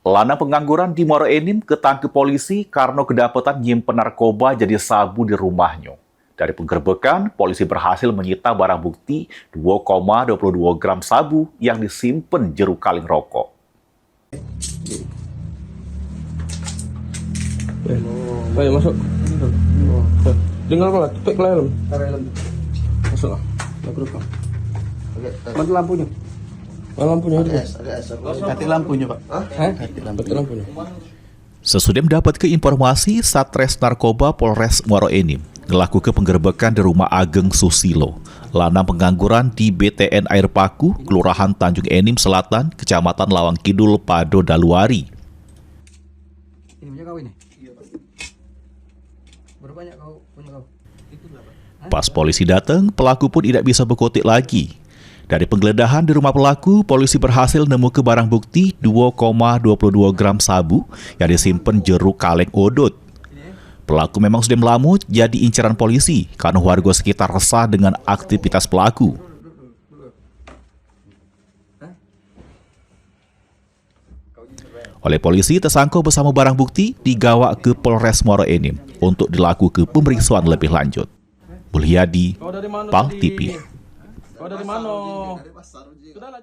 Lana pengangguran di Muaro Enim ketangkep polisi karena kedapatan nyimpen narkoba jadi sabu di rumahnya. Dari penggerbekan, polisi berhasil menyita barang bukti 2,22 gram sabu yang disimpan jeruk kaleng rokok. Ayo masuk. Dengar apa? Tepek ke dalam. Masuk lah. Mati lampunya. Lampunya ada. Mati lampunya, Pak. Mati lampunya. Sesudah mendapat informasi, Satres Narkoba Polres Muaro Enim melakukan penggerbekan di rumah Ageng Susilo, lanang pengangguran di BTN Air Paku, Kelurahan Tanjung Enim Selatan, Kecamatan Lawang Kidul, Pado Daluari. Ini punya kau ini? Iya, Pak. Berapa banyak kau punya kau? Itu berapa? Pas polisi datang, pelaku pun tidak bisa berkutik lagi. Dari penggeledahan di rumah pelaku, polisi berhasil nemu ke barang bukti 2,22 gram sabu yang disimpan jeruk kaleng odot. Pelaku memang sudah melamut jadi incaran polisi karena warga sekitar resah dengan aktivitas pelaku. Oleh polisi, tersangka bersama barang bukti digawa ke Polres Muaro Enim untuk dilakukan pemeriksaan lebih lanjut. Mulyadi, PAL TV. Kau dari mana? Sudah lanjut.